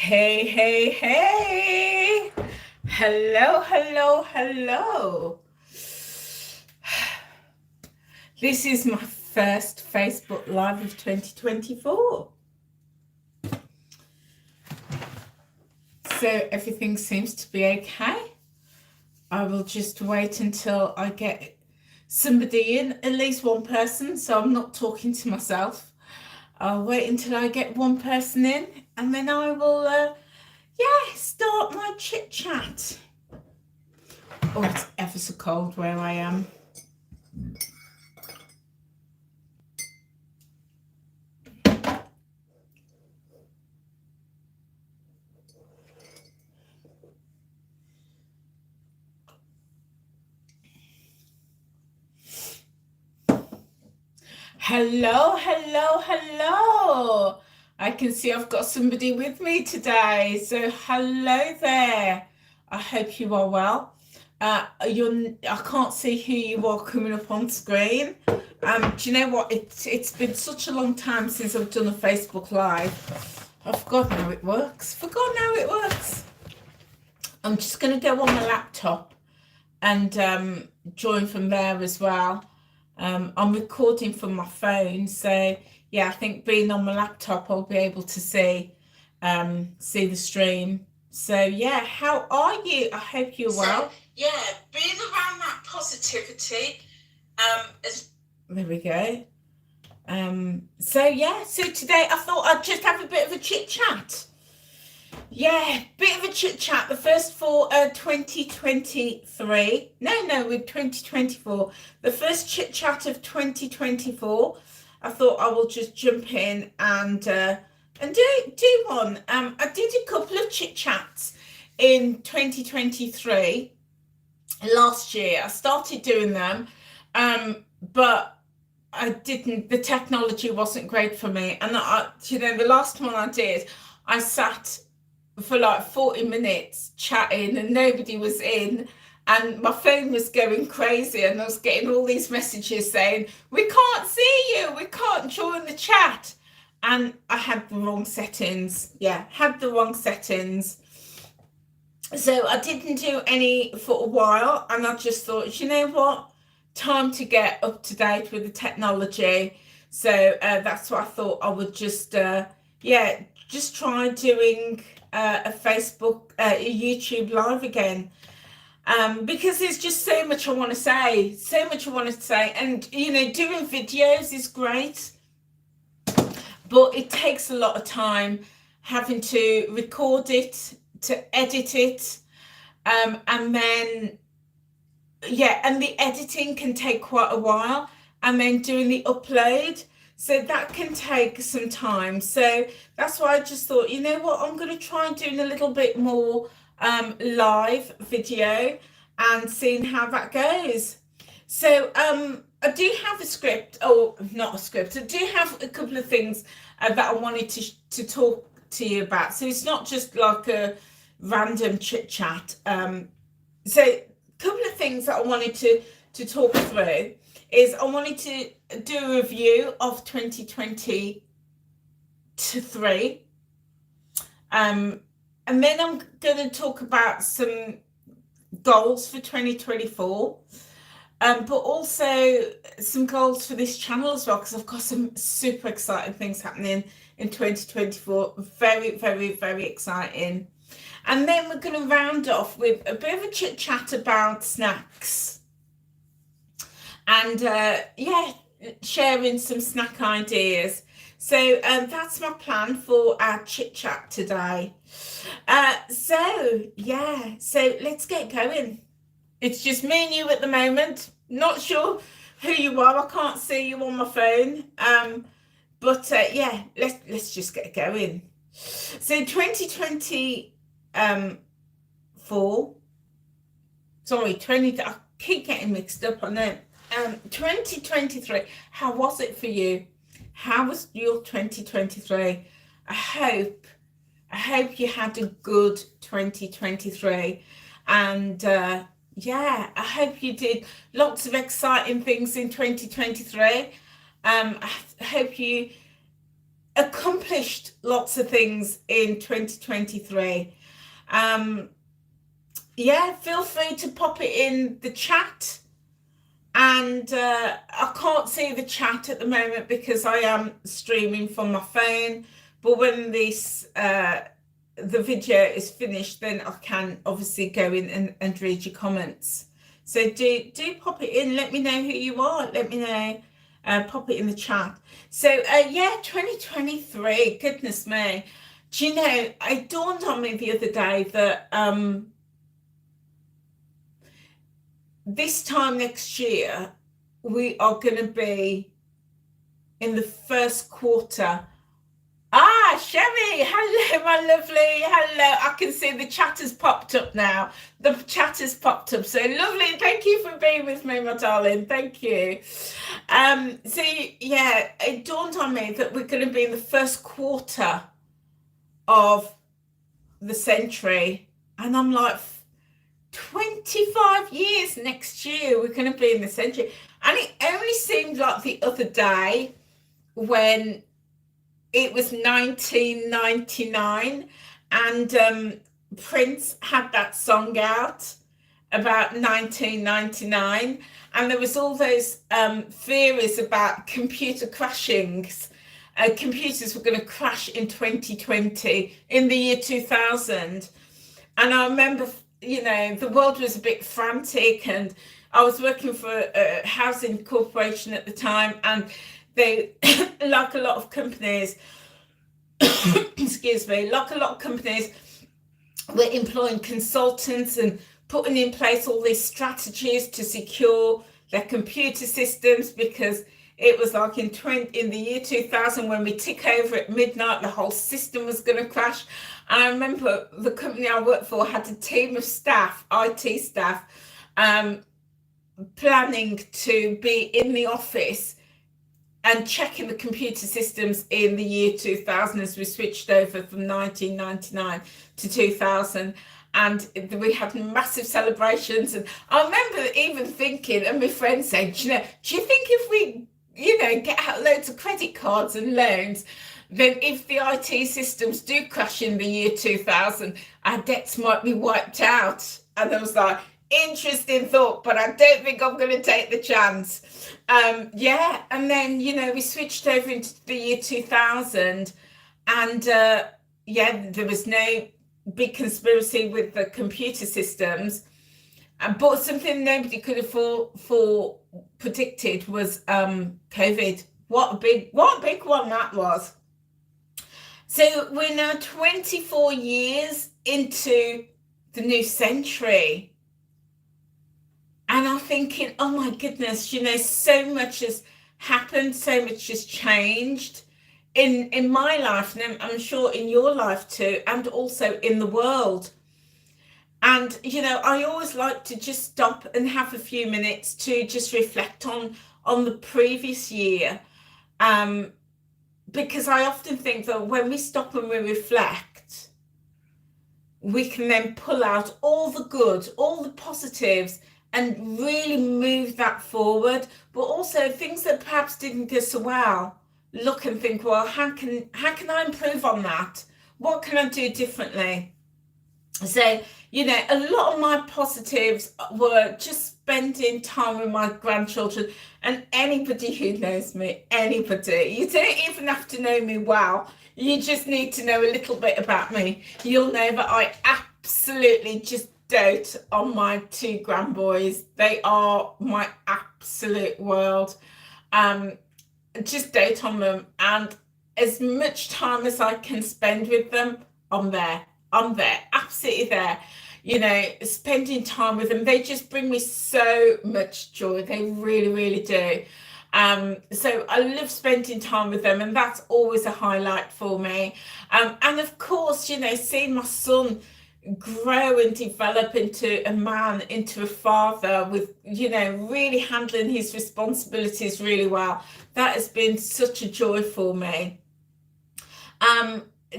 Hey, hey, hey. Hello, hello, hello. This is my first Facebook Live of 2024. So everything seems to be okay. I will just wait until I get somebody in, at least one person, so I'm not talking to myself. I'll wait until I get one person in, and then I will start my chit chat. Oh, it's ever so cold where I am. Hello, hello, hello. I can see I've got somebody with me today. So hello there. I hope you are well. I can't see who you are coming up on screen. Do you know what? It's been such a long time since I've done a Facebook Live. I've forgotten how it works. I'm just going to go on my laptop and join from there as well. I'm recording from my phone, so yeah, I think being on my laptop, I'll be able to see the stream. So yeah, how are you? I hope you're well. Yeah, being around that positivity. There we go. So today I thought I'd just have a bit of a chit chat. Yeah, bit of a chit chat. The first for 2023. No, with 2024. The first chit chat of 2024. I thought I will just jump in and do one. I did a couple of chit chats in 2023. Last year, I started doing them, but I didn't. The technology wasn't great for me, and the last one I did, I sat for like 40 minutes chatting and nobody was in, and my phone was going crazy, and I was getting all these messages saying, we can't see you, we can't join the chat, and I had the wrong settings. So I didn't do any for a while, and I just thought, you know what, time to get up to date with the technology. So that's what I thought I would just try doing a Facebook, a YouTube live again, because there's just so much I want to say, and doing videos is great, but it takes a lot of time having to record it, to edit it, and then and the editing can take quite a while, and then doing the upload, so that can take some time. So that's why I just thought, you know what, I'm going to try and doing a little bit more live video and seeing how that goes. So I do have a script, or not a script, I do have a couple of things that I wanted to talk to you about. So it's not just like a random chit chat. So a couple of things that I wanted to talk through is I wanted to do a review of 2023, and then I'm going to talk about some goals for 2024, but also some goals for this channel as well, because I've got some super exciting things happening in 2024. Very, very, very exciting. And then we're going to round off with a bit of a chit chat about snacks, and sharing some snack ideas. So that's my plan for our chit chat today. So let's get going. It's just me and you at the moment. Not sure who you are. I can't see you on my phone. But let's just get going. So 2024. Sorry, 20. I keep getting mixed up on it. 2023. How was it for you? How was your 2023? I hope you had a good 2023, and I hope you did lots of exciting things in 2023. I hope you accomplished lots of things in 2023. Yeah, feel free to pop it in the chat. And I can't see the chat at the moment because I am streaming from my phone. But when this the video is finished, then I can obviously go in and read your comments. So do pop it in. Let me know who you are. Let me know. Pop it in the chat. So yeah, 2023. Goodness me. Do you know? It dawned on me the other day that this time next year, we are going to be in the first quarter. Sherry, hello, my lovely. Hello. I can see the chat has popped up now. The chat has popped up. So lovely. Thank you for being with me, my darling. Thank you. So yeah, it dawned on me that we're going to be in the first quarter of the century. And I'm like, 25 years next year we're going to be in the century. And it only seemed like the other day when it was 1999 and Prince had that song out about 1999, and there was all those theories about computer crashings. Computers were going to crash in 2020, in the year 2000. And I remember, you know, the world was a bit frantic, and I was working for a housing corporation at the time, and they, like a lot of companies, excuse me, like a lot of companies, were employing consultants and putting in place all these strategies to secure their computer systems, because it was like in the year 2000, when we tick over at midnight, the whole system was going to crash. And I remember the company I worked for had a team of staff, IT staff, planning to be in the office and checking the computer systems in the year 2000 as we switched over from 1999 to 2000. And we had massive celebrations. And I remember even thinking, and my friend said, do you think if we, get out loads of credit cards and loans, then if the IT systems do crash in the year 2000, our debts might be wiped out? And I was like, interesting thought, but I don't think I'm going to take the chance. Yeah, and then, we switched over into the year 2000, and there was no big conspiracy with the computer systems. But something nobody could have predicted was COVID. What a big one that was. So we're now 24 years into the new century. And I'm thinking, oh my goodness, so much has happened, so much has changed in my life, and I'm sure in your life too, and also in the world. And, I always like to just stop and have a few minutes to just reflect on the previous year. Because I often think that when we stop and we reflect, we can then pull out all the good, all the positives, and really move that forward. But also things that perhaps didn't go so well, look and think, well, how can I improve on that? What can I do differently? So, a lot of my positives were just spending time with my grandchildren. And anybody who knows me, anybody, you don't even have to know me well. You just need to know a little bit about me. You'll know that I absolutely just dote on my two grandboys. They are my absolute world. Just dote on them, and as much time as I can spend with them, I'm there, absolutely there. Spending time with them, they just bring me so much joy. They really, really do. So I love spending time with them, and that's always a highlight for me. And of course, seeing my son grow and develop into a man, into a father, with really handling his responsibilities really well, that has been such a joy for me.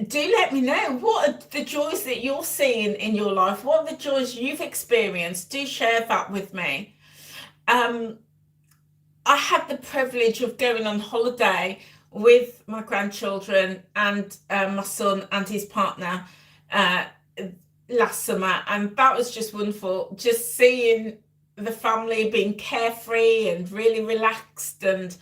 Do let me know, what are the joys that you're seeing in your life? What are the joys you've experienced? Do share that with me. I had the privilege of going on holiday with my grandchildren and my son and his partner uh, last summer, and that was just wonderful. Just seeing the family being carefree and really relaxed, and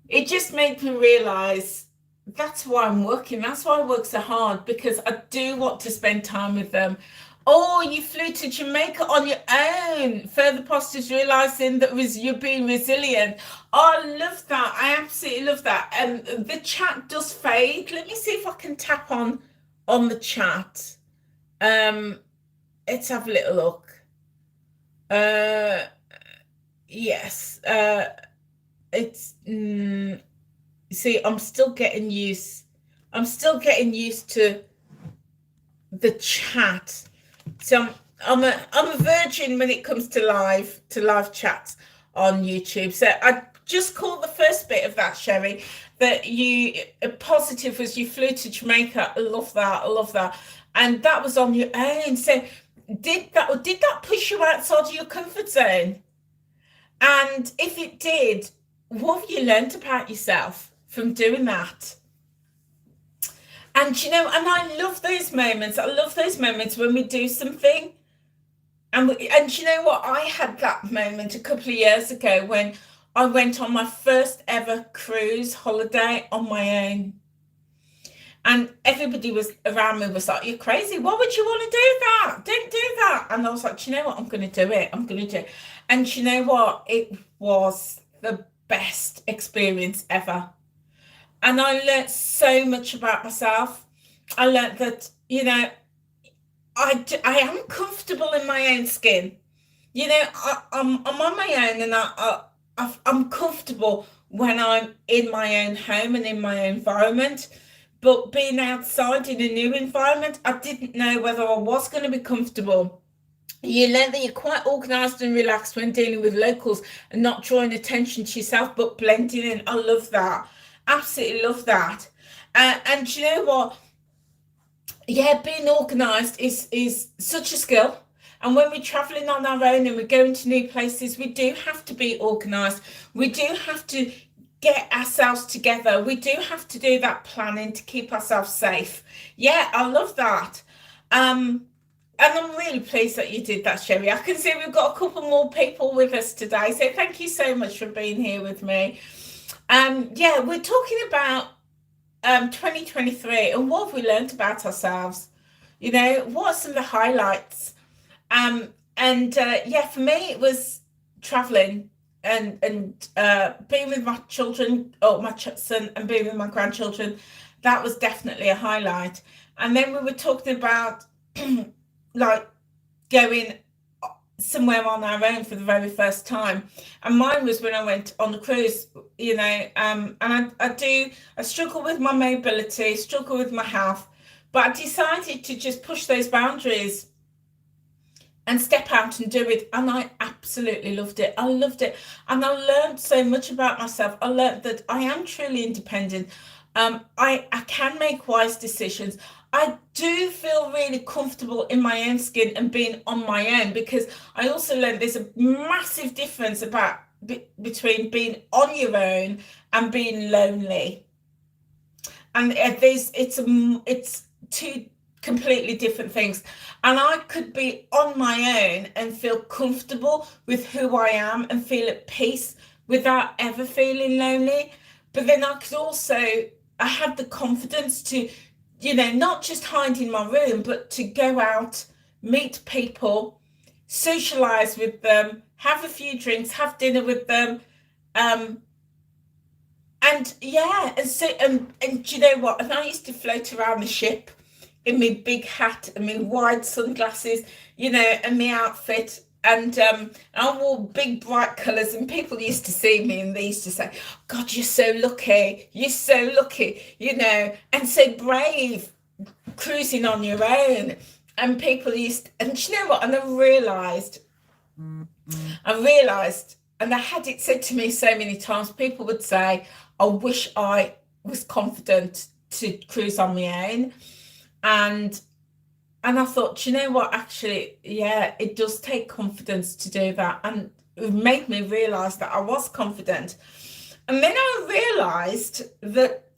it just made me realize that's why I'm working. That's why I work so hard, because I do want to spend time with them. Oh, you flew to Jamaica on your own. Further posters realizing that you're being resilient. Oh, I love that. I absolutely love that. And the chat does fade. Let me see if I can tap on the chat. Let's have a little look. Yes. It's see, I'm still getting used to the chat. So I'm a virgin when it comes to live chats on YouTube. So I just caught the first bit of that, Sherry, that you positive was you flew to Jamaica. I love that. And that was on your own. So did that push you outside of your comfort zone? And if it did, what have you learned about yourself from doing that? And and I love those moments. I love those moments when we do something. And you know what? I had that moment a couple of years ago when I went on my first ever cruise holiday on my own. And everybody was around me was like, "You're crazy. Why would you want to do that? Don't do that." And I was like, "You know what? I'm going to do it. I'm going to do it." And you know what? It was the best experience ever. And I learned so much about myself. I learned that, I am comfortable in my own skin. I'm on my own, and I'm comfortable when I'm in my own home and in my own environment. But being outside in a new environment, I didn't know whether I was going to be comfortable. You learn that you're quite organised and relaxed when dealing with locals and not drawing attention to yourself, but blending in. I love that. Absolutely love that. And you know what? Yeah, being organised is such a skill. And when we're travelling on our own and we're going to new places, we do have to be organised. We do have to get ourselves together. We do have to do that planning to keep ourselves safe. Yeah, I love that. And I'm really pleased that you did that, Sherry. I can see we've got a couple more people with us today. So thank you so much for being here with me. Yeah, we're talking about 2023 and what have we learned about ourselves? What are some of the highlights? Yeah, for me it was traveling and being with my children, or my son, and being with my grandchildren. That was definitely a highlight. And then we were talking about like going somewhere on our own for the very first time, and mine was when I went on the cruise. And I struggle with my mobility, struggle with my health, but I decided to just push those boundaries and step out and do it, and I absolutely loved it. I loved it, and I learned so much about myself. I learned that I am truly independent. I can make wise decisions. I do feel really comfortable in my own skin and being on my own, because I also learned there's a massive difference between being on your own and being lonely. And it's two completely different things. And I could be on my own and feel comfortable with who I am and feel at peace without ever feeling lonely. But then I had the confidence to, not just hide in my room, but to go out, meet people, socialize with them, have a few drinks, have dinner with them. And you know what? And I used to float around the ship in my big hat and my wide sunglasses, and my outfit. And I wore big bright colours, and people used to see me and they used to say, "God, you're so lucky, and so brave, cruising on your own." And people and you know what? And I realised, and I had it said to me so many times, people would say, "I wish I was confident to cruise on my own." And I thought, you know what, actually, yeah, it does take confidence to do that. And it made me realise that I was confident. And then I realized that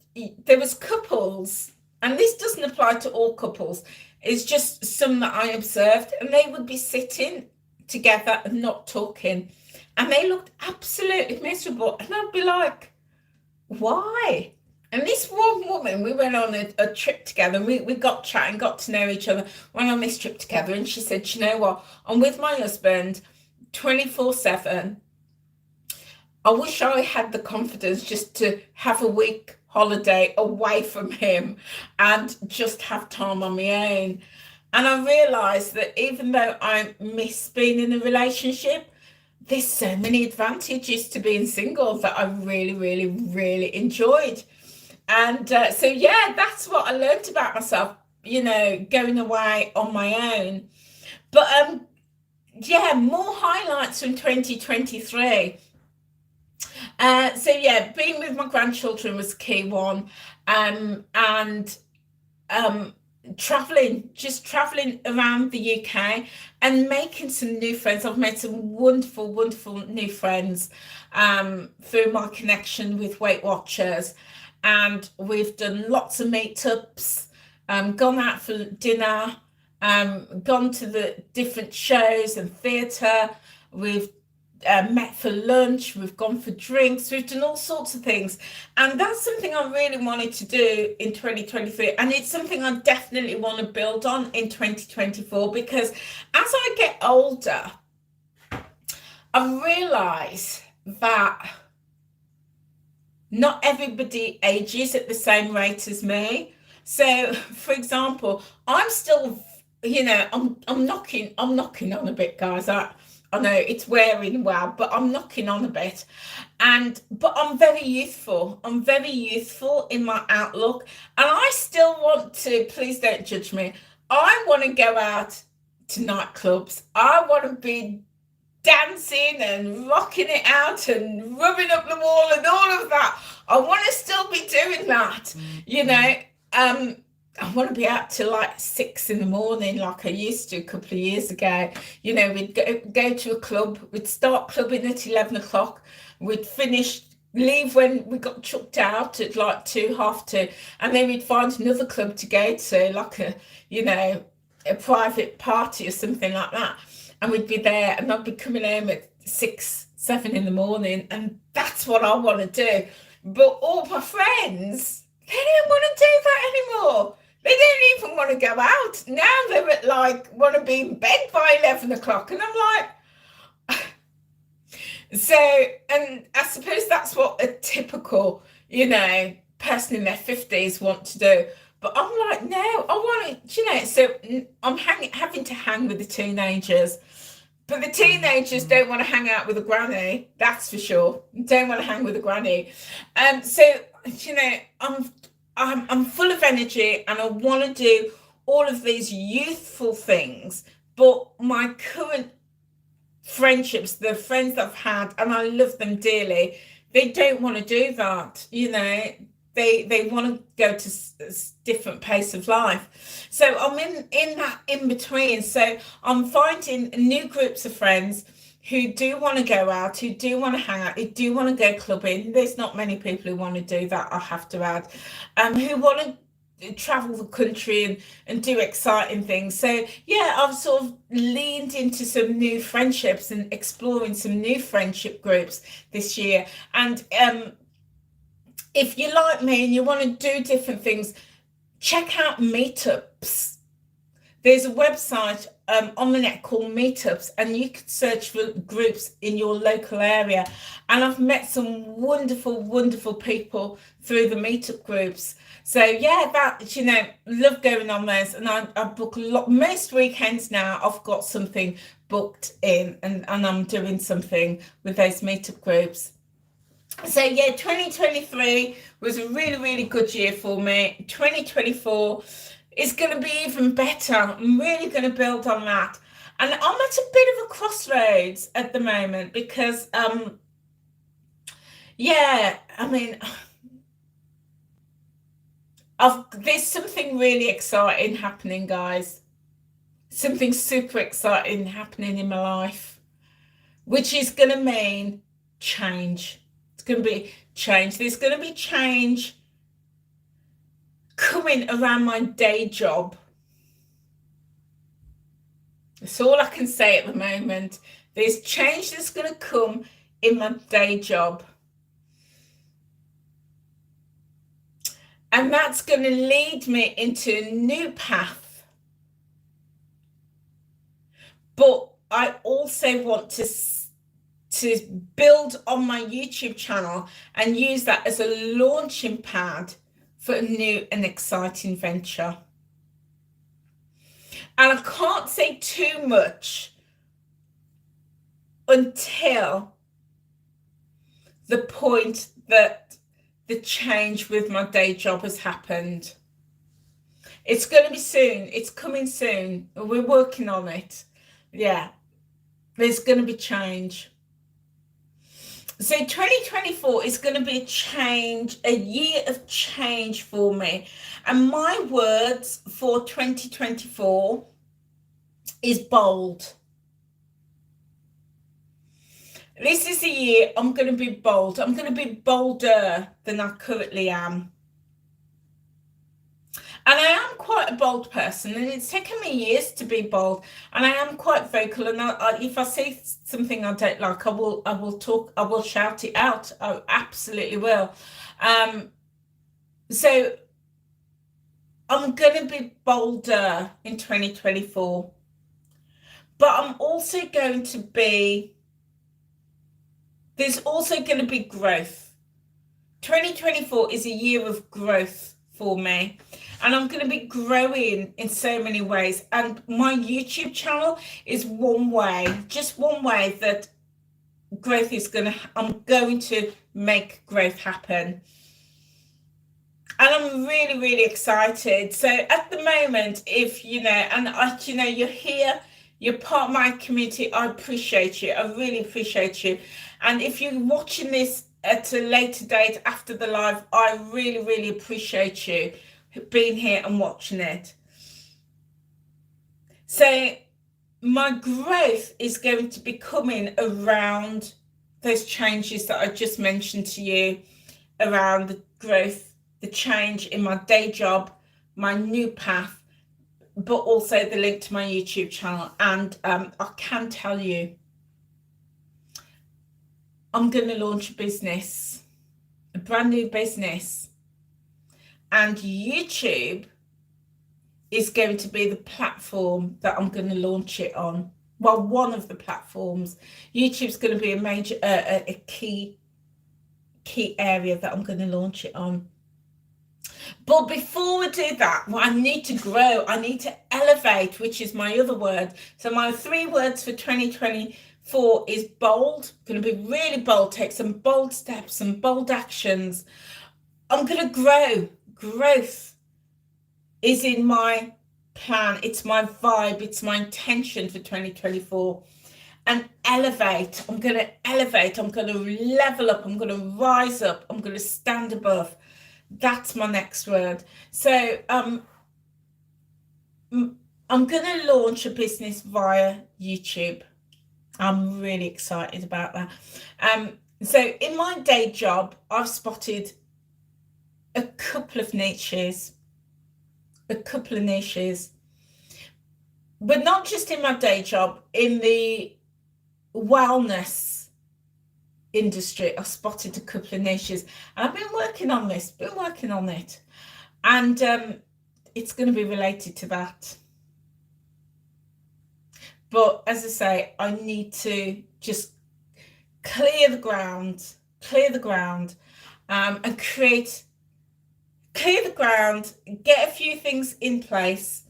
there was couples, and this doesn't apply to all couples, it's just some that I observed, and they would be sitting together and not talking, and they looked absolutely miserable, and I'd be like, why? And this one woman, we went on a trip together, and we got chatting, got to know each other, went on this trip together, and she said, you know what, I'm with my husband 24/7. I wish I had the confidence just to have a week holiday away from him and just have time on my own. And I realized that even though I miss being in a relationship, there's so many advantages to being single that I really, really, really enjoyed. And so, yeah, that's what I learned about myself, going away on my own. But yeah, more highlights from 2023. So yeah, being with my grandchildren was a key one, and just traveling around the UK and making some new friends. I've made some wonderful, wonderful new friends through my connection with Weight Watchers, and we've done lots of meetups, gone out for dinner, gone to the different shows and theatre. We've met for lunch, we've gone for drinks, we've done all sorts of things, and that's something I really wanted to do in 2023, and it's something I definitely want to build on in 2024, because as I get older, I realize that not everybody ages at the same rate as me. So for example, I'm still, I'm knocking on a bit, guys. I know it's wearing well, but I'm knocking on a bit. But I'm very youthful. I'm very youthful in my outlook. And I still want to, please don't judge me, I want to go out to nightclubs. I want to be dancing and rocking it out and rubbing up the wall and all of that. I want to still be doing that, I want to be out till like 6 in the morning, like I used to a couple of years ago. We'd go to a club, we'd start clubbing at 11 o'clock, we'd leave when we got chucked out at like 2, 2:30, and then we'd find another club to go to, like a private party or something like that. And we'd be there, and I'd be coming home at 6, 7 in the morning, and that's what I want to do. But all my friends, they don't want to do that anymore. They don't even want to go out. Now they're want to be in bed by 11 o'clock. And I'm like, so, and I suppose that's what a typical, person in their 50s want to do. But I'm like, no, I want to, so I'm having to hang with the teenagers. But the teenagers don't want to hang out with a granny, that's for sure. Don't want to hang with a granny. So, I'm full of energy, and I want to do all of these youthful things. But my current friendships, the friends that I've had, and I love them dearly, they don't want to do that. They want to go to a different pace of life. So I'm in that in between. So I'm finding new groups of friends who do want to go out, who do want to hang out, who do want to go clubbing. There's not many people who want to do that, I have to add, who want to travel the country and do exciting things. So yeah, I've sort of leaned into some new friendships and exploring some new friendship groups this year. And if you like me and you want to do different things, check out meetups. There's a website on the net called Meetups, and you can search for groups in your local area. And I've met some wonderful, wonderful people through the meetup groups. So yeah, love going on those. And I book most weekends now. I've got something booked in, and I'm doing something with those meetup groups. So yeah, 2023 was a really, really good year for me. 2024 is going to be even better. I'm really going to build on that. And I'm at a bit of a crossroads at the moment, because there's something really exciting happening, guys. Something super exciting happening in my life, which is going to mean change. It's going to be change. There's going to be change coming around my day job. That's all I can say at the moment. There's change that's going to come in my day job. And that's going to lead me into a new path. But I also want to build on my YouTube channel and use that as a launching pad for a new and exciting venture. And I can't say too much until the point that the change with my day job has happened. It's going to be soon. It's coming soon. We're working on it. Yeah, there's going to be change. So 2024 is going to be a year of change for me. And my words for 2024 is bold. This is the year I'm going to be bold. I'm going to be bolder than I currently am. And I am quite a bold person, and it's taken me years to be bold. And I am quite vocal. And if I say something I don't like, I will shout it out. I absolutely will. So I'm going to be bolder in 2024. But I'm also going to be. There's also going to be growth. 2024 is a year of growth for me. And I'm going to be growing in so many ways. And my YouTube channel is one way, just one way that growth is I'm going to make growth happen. And I'm really, really excited. So at the moment, if you're here, you're part of my community, I appreciate you. I really appreciate you. And if you're watching this at a later date after the live, I really, really appreciate you being here and watching it. So my growth is going to be coming around those changes that I just mentioned to you, around the growth, the change in my day job, my new path, but also the link to my YouTube channel. And I can tell you, I'm going to launch a business, a brand new business. And YouTube is going to be the platform that I'm going to launch it on. Well, one of the platforms. YouTube's going to be a major, a key area that I'm going to launch it on. But before we do that, well, I need to grow. I need to elevate, which is my other word. So my 3 words for 2024 is bold. Going to be really bold. Take some bold steps, some bold actions. I'm going to grow. Growth is in my plan. It's my vibe. It's my intention for 2024. And elevate. I'm going to elevate. I'm going to level up. I'm going to rise up. I'm going to stand above. That's my next word. So I'm going to launch a business via YouTube. I'm really excited about that. So in my day job, I've spotted a couple of niches, but not just in my day job, in the wellness industry. I spotted a couple of niches, and I've been working on this, and it's going to be related to that. But as I say, I need to just clear the ground, and clear the ground, get a few things in place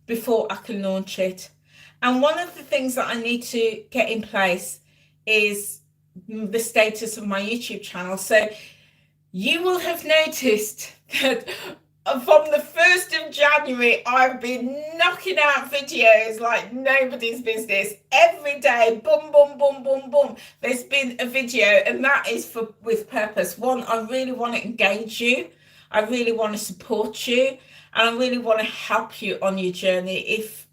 before I can launch it. And one of the things that I need to get in place is the status of my YouTube channel. So you will have noticed that from the 1st of January, I've been knocking out videos like nobody's business. Every day, boom, boom, boom, boom, boom. There's been a video, and that is with purpose. One, I really want to engage you. I really want to support you, and I really want to help you on your journey.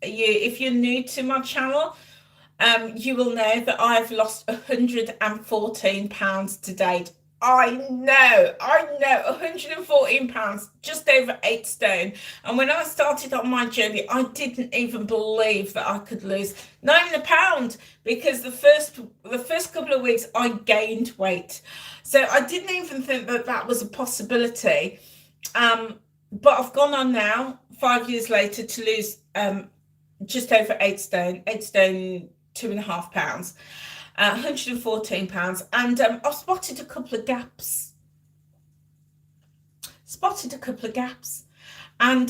If you're new to my channel, you will know that I've lost 114 pounds to date I know, 114 pounds, just over 8 stone. And when I started on my journey, I didn't even believe that I could lose not even a pound, because the first couple of weeks I gained weight. So I didn't even think that that was a possibility. But I've gone on now, 5 years later, to lose just over 8 stone, 2.5 pounds. 114 pounds, and I've spotted a couple of gaps. And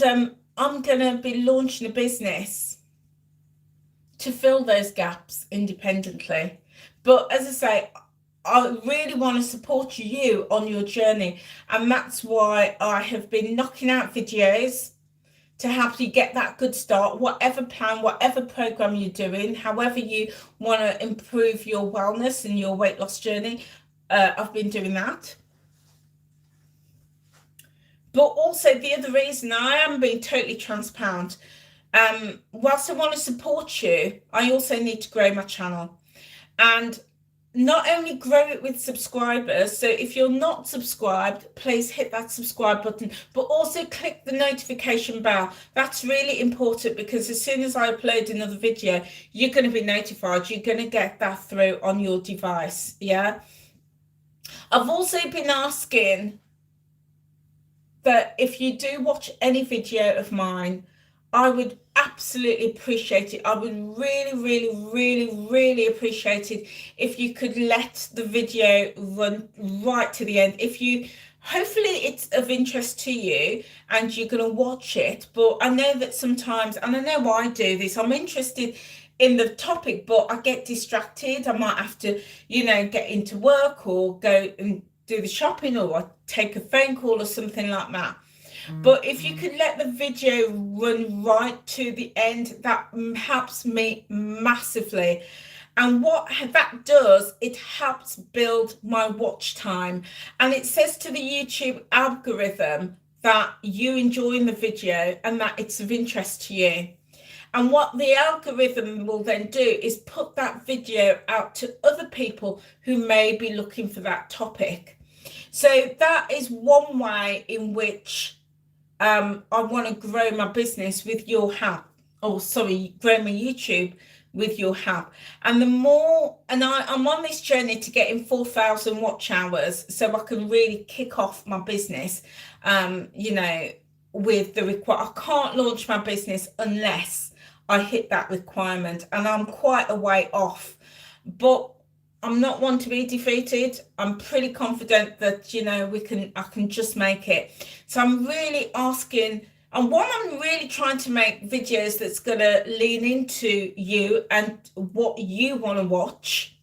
I'm going to be launching a business to fill those gaps independently. But as I say, I really want to support you on your journey, and that's why I have been knocking out videos to help you get that good start, whatever plan, whatever program you're doing, however you want to improve your wellness and your weight loss journey. I've been doing that. But also the other reason, I am being totally transparent, whilst I want to support you, I also need to grow my channel. And not only grow it with subscribers, so if you're not subscribed, please hit that subscribe button, but also click the notification bell. That's really important, because as soon as I upload another video, you're going to be notified. You're going to get that through on your device. Yeah, I've also been asking that if you do watch any video of mine, I would absolutely appreciate it. I would really appreciate it if you could let the video run right to the end. If you, hopefully it's of interest to you and you're going to watch it. But I know that sometimes, and I know why I do this, I'm interested in the topic, but I get distracted. I might have to, get into work or go and do the shopping, or I take a phone call or something like that. But if you could let the video run right to the end, that helps me massively. And what that does, it helps build my watch time. And it says to the YouTube algorithm that you're enjoying the video and that it's of interest to you. And what the algorithm will then do is put that video out to other people who may be looking for that topic. So that is one way in which I want to grow my business with your help. Grow my YouTube with your help. And the more, and I'm on this journey to getting 4,000 watch hours so I can really kick off my business, with the I can't launch my business unless I hit that requirement, and I'm quite a way off. But I'm not one to be defeated. I'm pretty confident that, I can just make it. So I'm really asking, and one, I'm really trying to make videos that's going to lean into you and what you want to watch.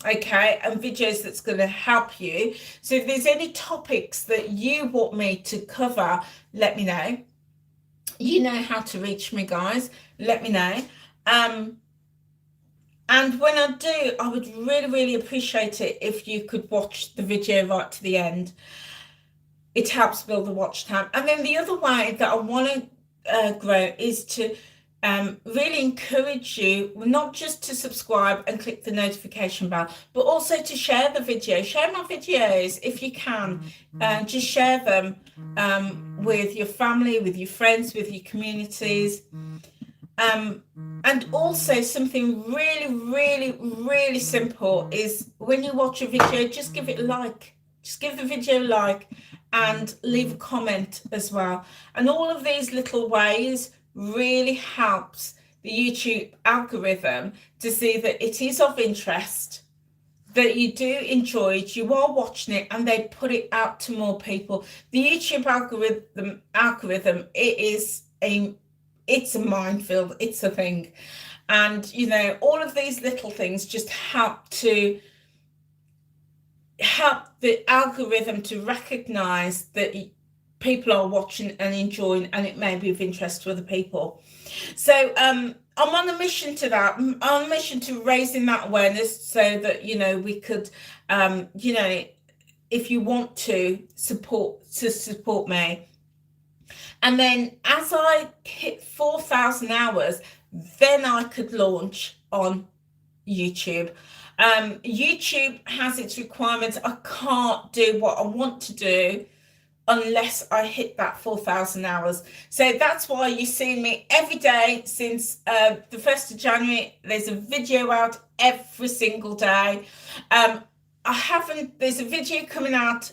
Okay, and videos that's going to help you. So if there's any topics that you want me to cover, let me know. You know how to reach me, guys. Let me know. And when I do, I would really appreciate it if you could watch the video right to the end. It helps build the watch time. And then the other way that I want to grow is to really encourage you, not just to subscribe and click the notification bell, but also to share the video. Share my videos if you can. Just share them with your family, with your friends, with your communities. And also something really simple is, when you watch a video, just give it a like. Just give the video a like and leave a comment as well. And all of these little ways really helps the YouTube algorithm to see that it is of interest, that you do enjoy it, you are watching it, and they put it out to more people. The YouTube algorithm, it's a minefield, it's a thing. And, all of these little things just help the algorithm to recognize that people are watching and enjoying, and it may be of interest to other people. So I'm on a mission to that. I'm on a mission to raising that awareness so that, we could, if you want to support me. And then as I hit 4,000 hours, then I could launch on YouTube. YouTube has its requirements. I can't do what I want to do unless I hit that 4,000 hours. So that's why you've seen me every day since the 1st of January. There's a video out every single day. There's a video coming out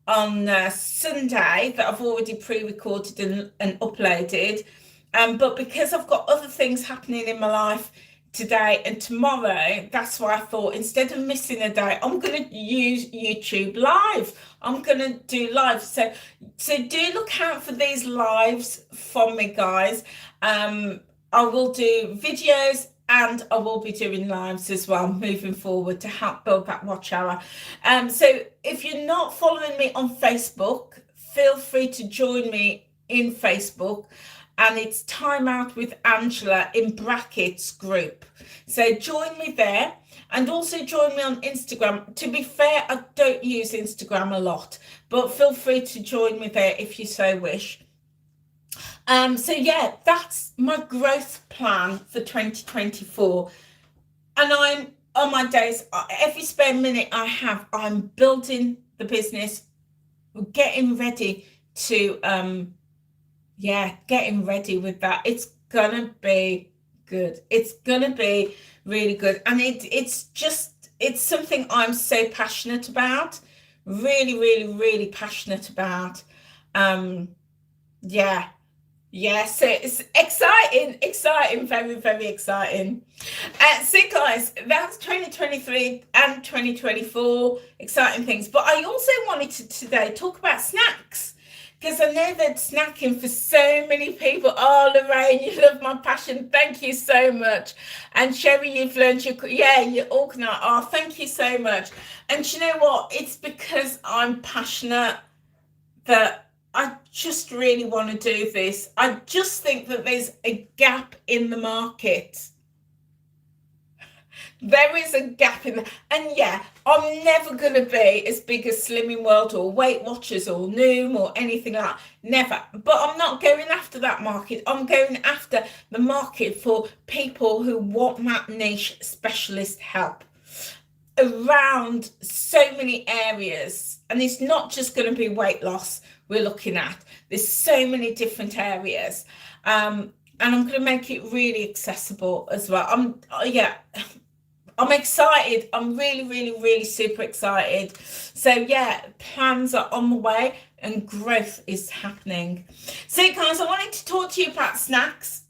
on Sunday that I've already pre-recorded and uploaded. But because I've got other things happening in my life today and tomorrow, that's why I thought instead of missing a day, I'm going to use YouTube Live. I'm going to do live. So do look out for these lives from me, guys. I will do videos and I will be doing lives as well moving forward to help build that watch hour. So if you're not following me on Facebook, feel free to join me in Facebook. And it's Time Out with Angela in brackets group. So join me there and also join me on Instagram. To be fair, I don't use Instagram a lot, but feel free to join me there if you so wish. So yeah, that's my growth plan for 2024. And I'm on my days, every spare minute I have, I'm building the business, getting ready to, getting ready with that. It's gonna be good. It's gonna be really good. And it's something I'm so passionate about. Really, really, really passionate about. So it's exciting, very, very exciting. So guys, that's 2023 and 2024 exciting things. But I also wanted to today talk about snacks, because I know that snacking for so many people. Oh, Lorraine, you love my passion. Thank you so much. And Sherry, you've learned you're organized. Oh, thank you so much. And you know what? It's because I'm passionate that I just really want to do this. I just think that there's a gap in the market. There is a gap in and yeah, I'm never going to be as big as Slimming World or Weight Watchers or Noom or anything like that. Never. But I'm not going after that market. I'm going after the market for people who want that niche specialist help around so many areas. And it's not just going to be weight loss we're looking at. There's so many different areas. And I'm going to make it really accessible as well. I'm excited. I'm really, really, really super excited. So yeah, plans are on the way and growth is happening. So guys, I wanted to talk to you about snacks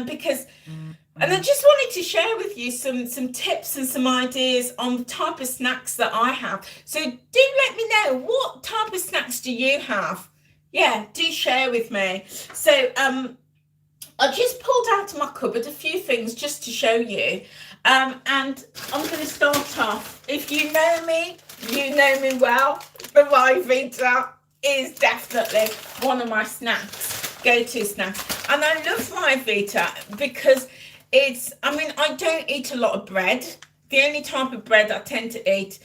because, and I just wanted to share with you some tips and some ideas on the type of snacks that I have. So do let me know, what type of snacks do you have? Yeah, do share with me. So I just pulled out of my cupboard a few things just to show you. And I'm going to start off. If you know me, you know me well. The Ryvita is definitely one of my go-to snacks. And I love Ryvita because I don't eat a lot of bread. The only type of bread I tend to eat,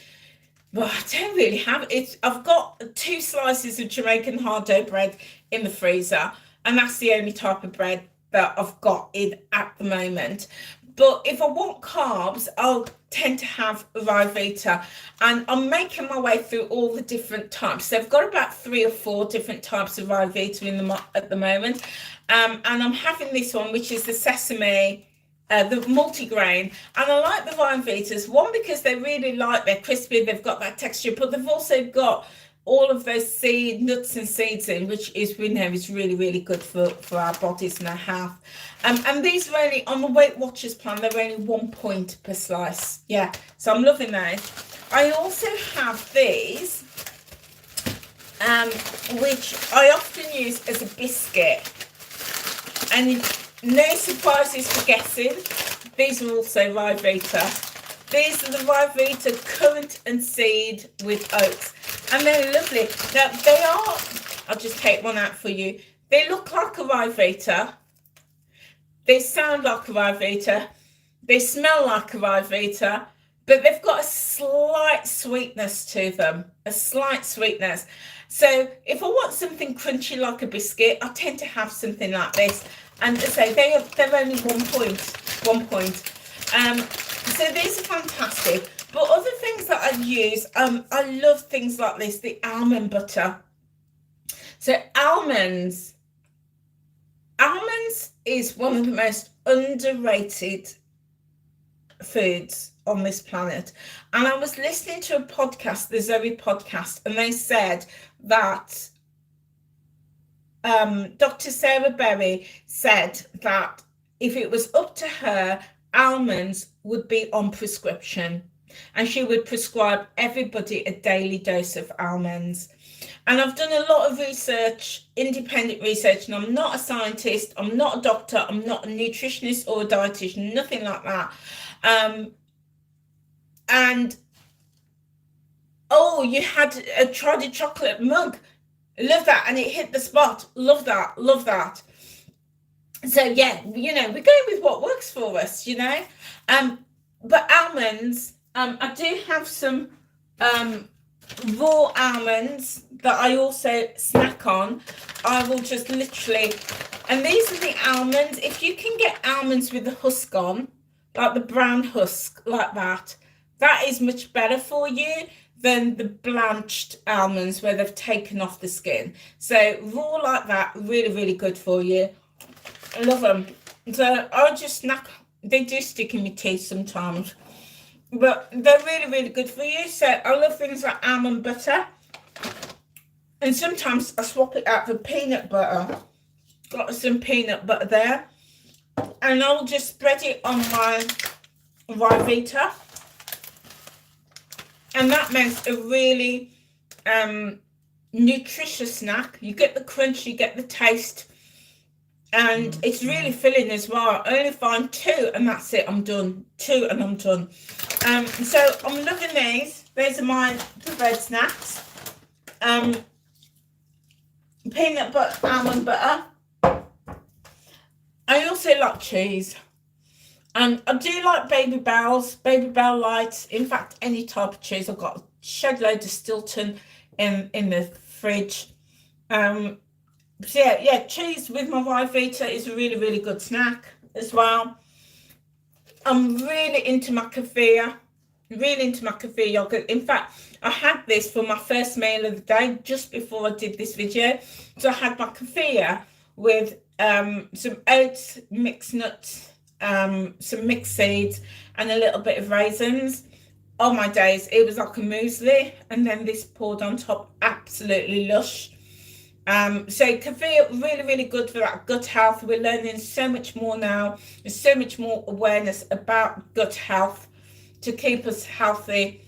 well, I don't really have it. I've got 2 slices of Jamaican hard dough bread in the freezer, and that's the only type of bread that I've got in at the moment. But if I want carbs, I'll tend to have Ryvita, and I'm making my way through all the different types. So I've got about 3 or 4 different types of Ryvita at the moment, and I'm having this one, which is the sesame, the multigrain. And I like the Ryvitas, one because they're really light, they're crispy, they've got that texture, but they've also got all of those nuts and seeds in, which we know is really, really good for our bodies and our health. And these are only, on the Weight Watchers plan, they're only 1 point per slice. Yeah, so I'm loving those. I also have these, which I often use as a biscuit. And no surprises for guessing, these are also Ryvita. These are the Ryvita currant and seed with oats. And they're lovely. Now, they are, I'll just take one out for you. They look like a Ryvita. They sound like a Ryvita. They smell like a Ryvita. But they've got a slight sweetness to them. A slight sweetness. So if I want something crunchy like a biscuit, I tend to have something like this. And as I say, they're only 1 point. 1 point. So these are fantastic. But other things that I use, I love things like this, the almond butter. So almonds is one of the most underrated foods on this planet. And I was listening to a podcast, the Zoe podcast, and they said that Dr. Sarah Berry said that if it was up to her, almonds would be on prescription, and she would prescribe everybody a daily dose of almonds. And I've done a lot of research, independent research, and I'm not a scientist, I'm not a doctor, I'm not a nutritionist or a dietitian, nothing like that. And oh, you had tried a chocolate mug, love that, and it hit the spot, love that, love that. So yeah, you know, we're going with what works for us, you know. But almonds, I do have some raw almonds that I also snack on. I will just literally, and these are the almonds. If you can get almonds with the husk on, like the brown husk, like that, that is much better for you than the blanched almonds where they've taken off the skin. So raw like that, really, really good for you. I love them. So I'll just snack. They do stick in my teeth sometimes, but they're really, really good for you. So I love things like almond butter, and sometimes I swap it out for peanut butter. Got some peanut butter there, and I'll just spread it on my Ryvita, and that makes a really nutritious snack. You get the crunch, you get the taste, and it's really filling as well. I only find 2 and that's it, I'm done. 2 and I'm done. So I'm loving these. These are my preferred snacks. Peanut butter, almond butter. I also like cheese. I do like Baby Bells, Baby Bell Lights. In fact, any type of cheese. I've got a shed load of Stilton in the fridge. So yeah, cheese with my Ryvita is a really, really good snack as well. I'm really into my kefir, yogurt. In fact, I had this for my first meal of the day just before I did this video. So I had my kefir with some oats, mixed nuts, some mixed seeds, and a little bit of raisins. Oh my days, it was like a muesli, and then this poured on top, absolutely lush. So kefir, really, really good for that gut health. We're learning so much more now. There's so much more awareness about gut health to keep us healthy.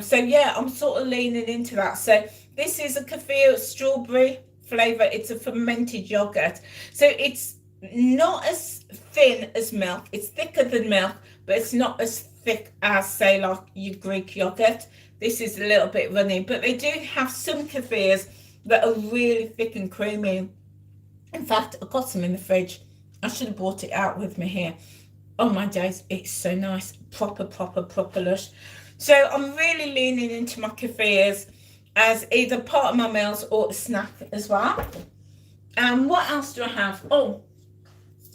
So yeah, I'm sort of leaning into that. So this is a kefir strawberry flavor. It's a fermented yogurt. So it's not as thin as milk. It's thicker than milk, but it's not as thick as, say, like your Greek yogurt. This is a little bit runny, but they do have some kefirs that are really thick and creamy. In fact, I've got some in the fridge. I should have brought it out with me here. Oh my days, it's so nice. Proper lush. So I'm really leaning into my kefirs as either part of my meals or a snack as well. And what else do I have? Oh,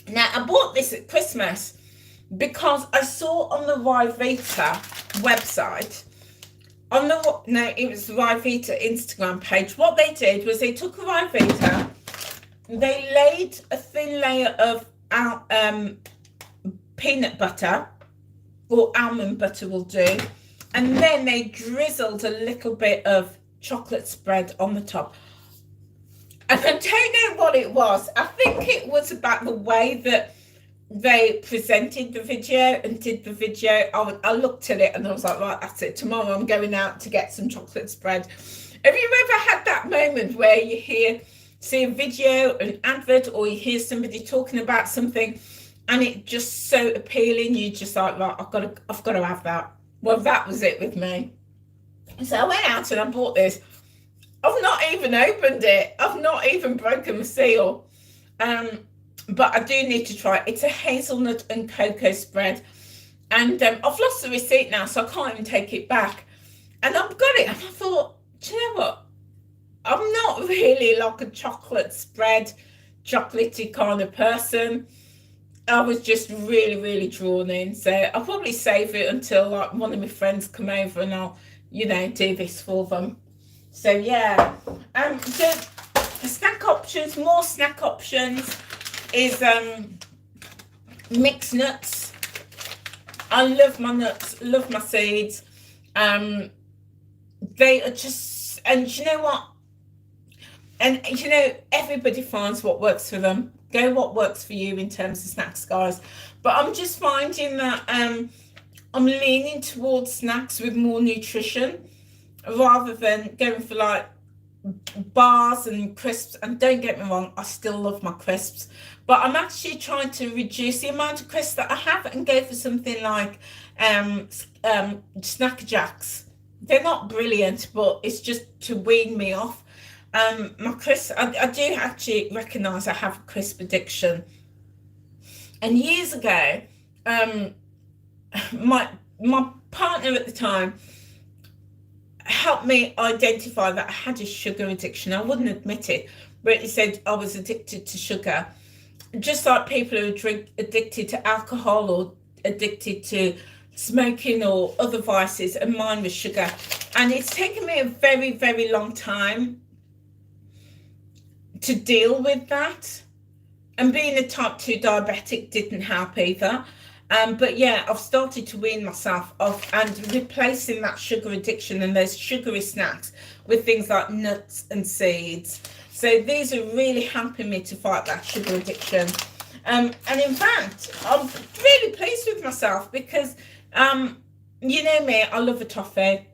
now I bought this at Christmas because I saw on the Ryvita website, it was the Ryvita Instagram page. What they did was they took a Ryvita, they laid a thin layer of peanut butter, or almond butter will do, and then they drizzled a little bit of chocolate spread on the top. And I don't know what it was. I think it was about the way that they presented the video and did the video. I looked at it and I was like, right, that's it. Tomorrow I'm going out to get some chocolate spread. Have you ever had that moment where you see a video, an advert, or you hear somebody talking about something and it just so appealing, you just like, right, I've got to have that. Well, that was it with me. So I went out and I bought this. I've not even opened it. I've not even broken the seal. But I do need to try it. It's a hazelnut and cocoa spread. And I've lost the receipt now, so I can't even take it back. And I've got it. And I thought, do you know what? I'm not really like a chocolate spread, chocolatey kind of person. I was just really, really drawn in. So I'll probably save it until like one of my friends come over and I'll, you know, do this for them. So yeah. So snack options, more snack options is mixed nuts. I love my nuts, love my seeds. They are just, and you know what? And you know, everybody finds what works for them. Go what works for you in terms of snacks, guys. But I'm just finding that I'm leaning towards snacks with more nutrition rather than going for like bars and crisps. And don't get me wrong, I still love my crisps, but I'm actually trying to reduce the amount of crisps that I have and go for something like Snack Jacks. They're not brilliant, but it's just to wean me off. My crisp, I do actually recognise I have a crisp addiction. And years ago, my partner at the time helped me identify that I had a sugar addiction. I wouldn't admit it, but he said I was addicted to sugar, just like people who are addicted to alcohol or addicted to smoking or other vices, and mine was sugar. And it's taken me a very, very long time to deal with that. And being a type 2 diabetic didn't help either. But yeah, I've started to wean myself off and replacing that sugar addiction and those sugary snacks with things like nuts and seeds. So these are really helping me to fight that sugar addiction. And in fact, I'm really pleased with myself because, you know me, I love a toffee,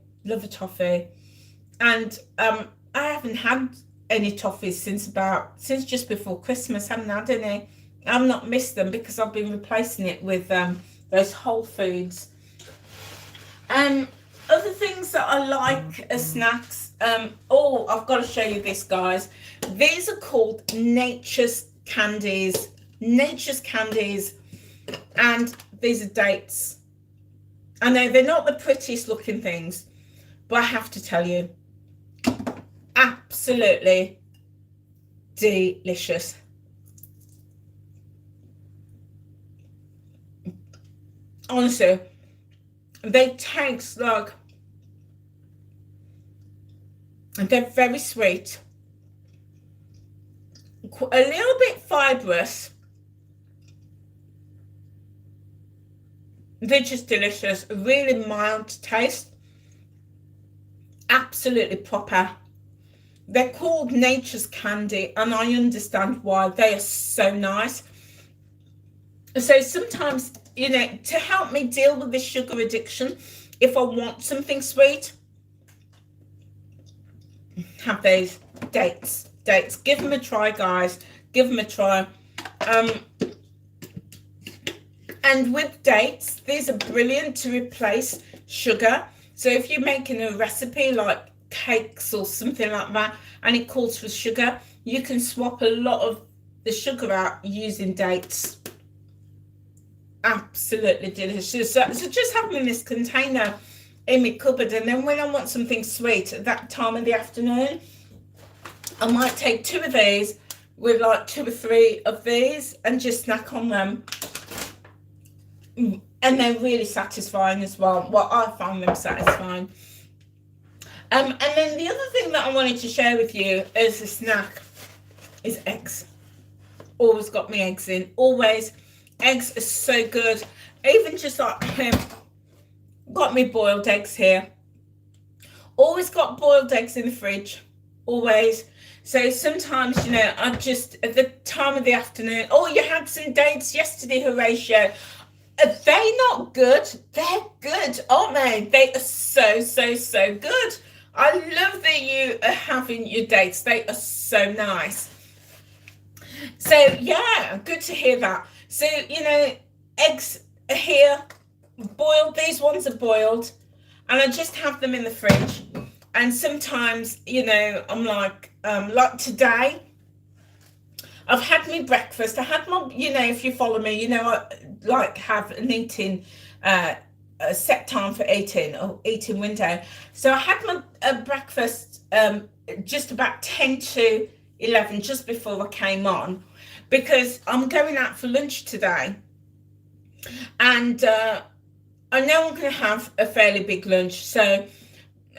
And I haven't had any toffees since just before Christmas. I haven't had any. I've not missed them because I've been replacing it with those Whole Foods. Other things that I like as snacks. Oh, I've got to show you this, guys. These are called Nature's Candies. Nature's Candies, and these are dates. I know they're not the prettiest looking things, but I have to tell you, absolutely delicious. Honestly, they taste like, they're very sweet, a little bit fibrous. They're just delicious, really mild taste, absolutely proper. They're called Nature's Candy, and I understand why. They are so nice. So sometimes, you know, to help me deal with this sugar addiction, if I want something sweet, have these dates. Give them a try, guys. Give them a try. And with dates, these are brilliant to replace sugar. So if you're making a recipe like cakes or something like that, and it calls for sugar, you can swap a lot of the sugar out using dates. Absolutely delicious. So just having this container in my cupboard, and then when I want something sweet at that time of the afternoon, I might take 2 of these with like 2 or 3 of these and just snack on them. And they're really satisfying as well. Well, I find them satisfying. And then the other thing that I wanted to share with you as a snack is eggs. Always got me eggs in. Always. Eggs are so good. Even just like got me boiled eggs here. Always got boiled eggs in the fridge. Always. So sometimes, you know, I just, at the time of the afternoon, oh, you had some dates yesterday, Horatio. Are they not good? They're good, aren't they? They are so, so, so good. I love that you are having your dates. They are so nice. So, yeah, good to hear that. So, you know, eggs are here, boiled. These ones are boiled. And I just have them in the fridge. And sometimes, you know, I'm like today, I've had my breakfast. I had my, you know, if you follow me, you know, I like have an eating, a set time for eating or eating window. So I had my breakfast just about 10 to 11 just before I came on, because I'm going out for lunch today, and I know I'm going to have a fairly big lunch, so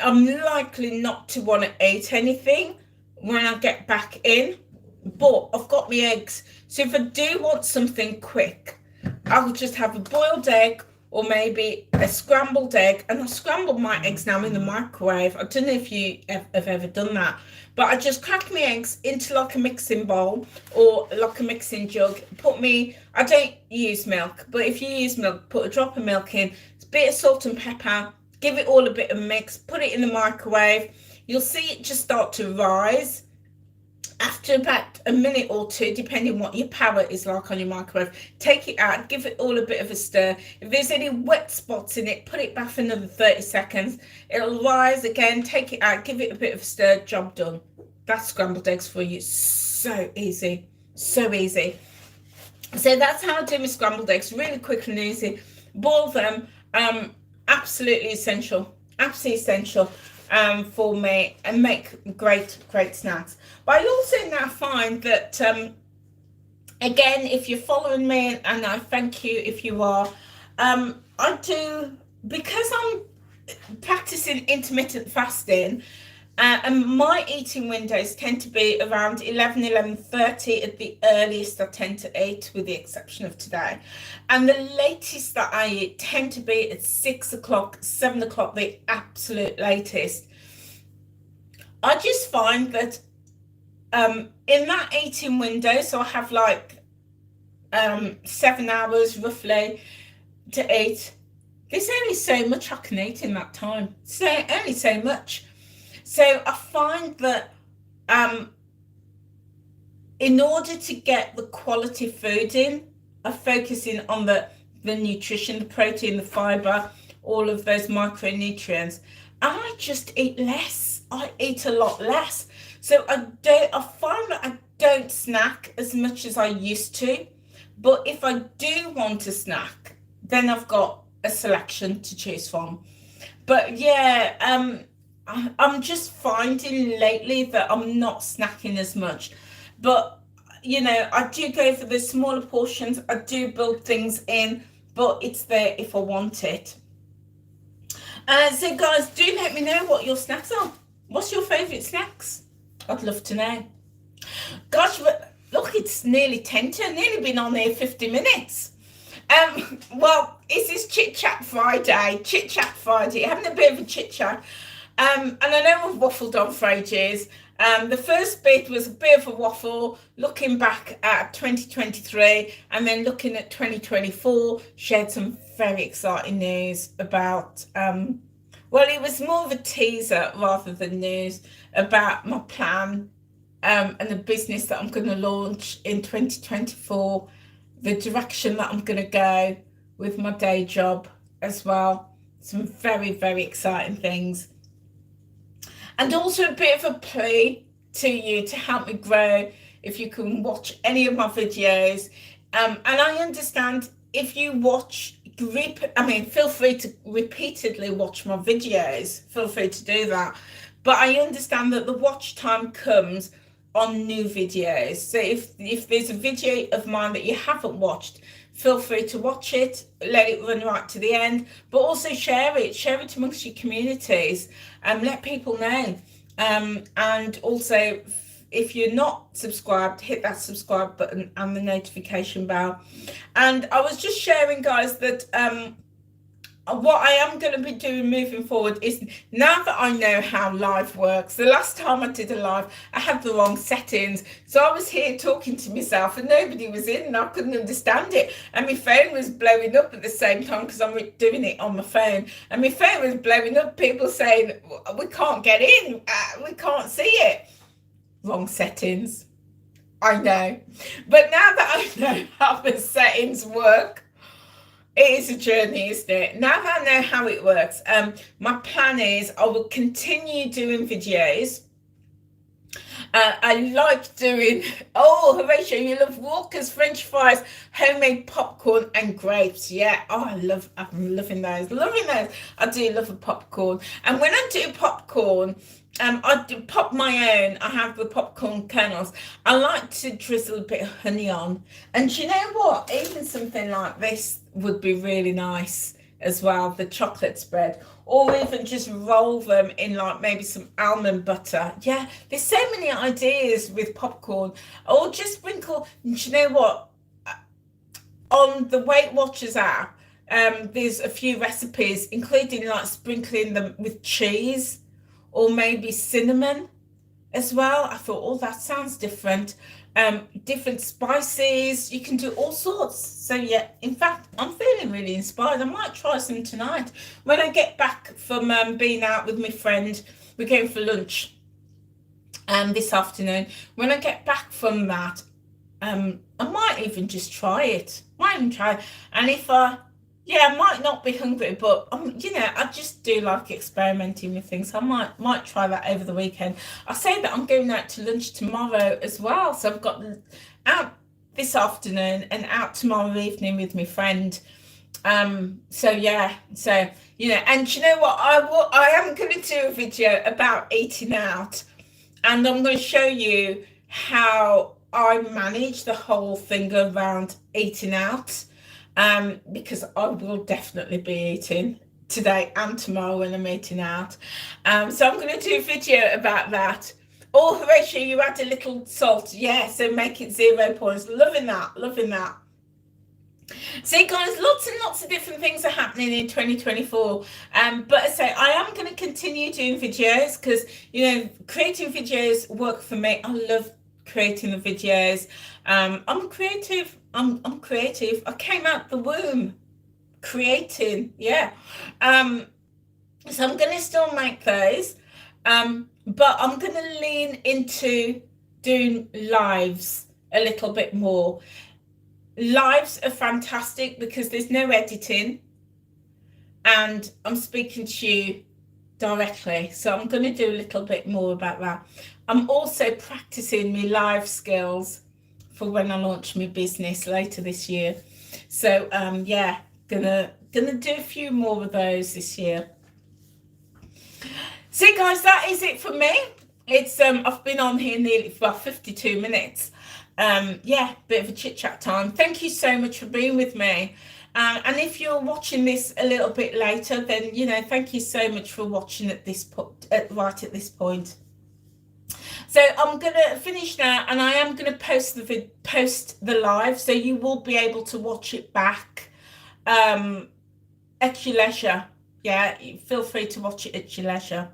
I'm likely not to want to eat anything when I get back in, but I've got my eggs, so if I do want something quick, I'll just have a boiled egg or maybe a scrambled egg. And I scramble my eggs now in the microwave. I don't know if you have ever done that, but I just crack my eggs into like a mixing bowl or like a mixing jug. I don't use milk, but if you use milk, put a drop of milk in, a bit of salt and pepper, give it all a bit of mix, put it in the microwave. You'll see it just start to rise after about a minute or two, depending what your power is like on your microwave. Take it out, give it all a bit of a stir. If there's any wet spots in it, put it back for another 30 seconds. It'll rise again, take it out, give it a bit of a stir, job done. That's scrambled eggs for you. So easy, so easy. So that's how I do my scrambled eggs, really quick and easy. Boil them, absolutely essential, for me, and make great snacks. But I also now find that, again, if you're following me, and I thank you if you are, I do, because I'm practicing intermittent fasting, and my eating windows tend to be around 11:30 at the earliest I tend to eat, with the exception of today. And the latest that I eat tend to be at 6 o'clock, 7 o'clock, the absolute latest. I just find that in that eating window, so I have like 7 hours roughly to eat. There's only so much I can eat in that time. So only so much. So I find that in order to get the quality food in, I'm focusing on the nutrition, the protein, the fiber, all of those micronutrients. I just eat less. I eat a lot less. So I find that I don't snack as much as I used to. But if I do want a snack, then I've got a selection to choose from. But yeah, I'm just finding lately that I'm not snacking as much. But, you know, I do go for the smaller portions. I do build things in, but it's there if I want it. So guys, do let me know what your snacks are. What's your favourite snacks? I'd love to know. Gosh, look, it's nearly 10 to, nearly been on there 50 minutes. Well, it's this Chit Chat Friday, having a bit of a chit chat. And I know I've waffled on for ages. The first bit was a bit of a waffle, looking back at 2023 and then looking at 2024. Shared some very exciting news about, well, it was more of a teaser rather than news about my plan and the business that I'm going to launch in 2024, the direction that I'm going to go with my day job as well. Some very, very exciting things. And also a bit of a plea to you to help me grow, if you can watch any of my videos. And I understand if you watch, feel free to repeatedly watch my videos. Feel free to do that. But I understand that the watch time comes on new videos. So if there's a video of mine that you haven't watched, feel free to watch it, let it run right to the end, but also share it amongst your communities and let people know. And also, if you're not subscribed, hit that subscribe button and the notification bell. And I was just sharing, guys, that what I am going to be doing moving forward is, now that I know how live works, the last time I did a live, I had the wrong settings. So I was here talking to myself and nobody was in and I couldn't understand it. And my phone was blowing up at the same time because I'm doing it on my phone. And my phone was blowing up, people saying, we can't get in, we can't see it. Wrong settings. I know. But now that I know how the settings work, it is a journey, isn't it? Now that I know how it works, my plan is I will continue doing videos. I like doing, oh, Horatio, you love Walker's French fries, homemade popcorn and grapes. Yeah, oh, I'm loving those. I do love a popcorn. And when I do popcorn, I do pop my own. I have the popcorn kernels. I like to drizzle a bit of honey on. And you know what? Even something like this would be really nice as well, the chocolate spread. Or even just roll them in like maybe some almond butter. Yeah, there's so many ideas with popcorn. Or just sprinkle, you know what? On the Weight Watchers app, there's a few recipes, including like sprinkling them with cheese or maybe cinnamon as well. I thought, oh, that sounds different. Different spices, you can do all sorts. So yeah, in fact, I'm feeling really inspired. I might try some tonight when I get back from being out with my friend. We're going for lunch this afternoon. When I get back from that, I might even just try it. And if I might not be hungry, but I just do like experimenting with things. I might try that over the weekend. I say that I'm going out to lunch tomorrow as well, so I've got out this afternoon and out tomorrow evening with my friend. So yeah, and you know what? I am going to do a video about eating out, and I'm going to show you how I manage the whole thing around eating out. Because I will definitely be eating today and tomorrow when I'm eating out. So I'm going to do a video about that. Oh, Horatio, you add a little salt. Yeah, so make it 0 points. Loving that. So guys, lots and lots of different things are happening in 2024. But I say I am going to continue doing videos because, creating videos work for me. I love creating the videos. I'm creative. I'm creative. I came out the womb creating. Yeah. So I'm going to still make those. But I'm going to lean into doing lives a little bit more. Lives are fantastic because there's no editing and I'm speaking to you directly. So I'm going to do a little bit more about that. I'm also practicing my live skills for when I launch my business later this year. So gonna do a few more of those this year. So guys, that is it for me. It's I've been on here nearly for 52 minutes. Bit of a chit chat time. Thank you so much for being with me. And if you're watching this a little bit later, then thank you so much for watching at this right at this point. So I'm gonna finish now, and I am gonna post the live, so you will be able to watch it back at your leisure. Yeah, feel free to watch it at your leisure.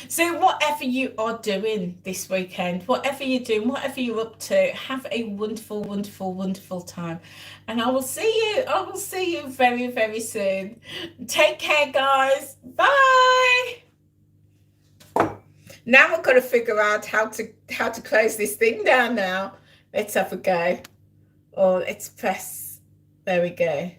So whatever you are doing this weekend, whatever you're doing, whatever you're up to, have a wonderful, wonderful, wonderful time. And I will see you very, very soon. Take care, guys. Bye. Now I've got to figure out how to close this thing down now. Let's have a go. Or let's press. There we go.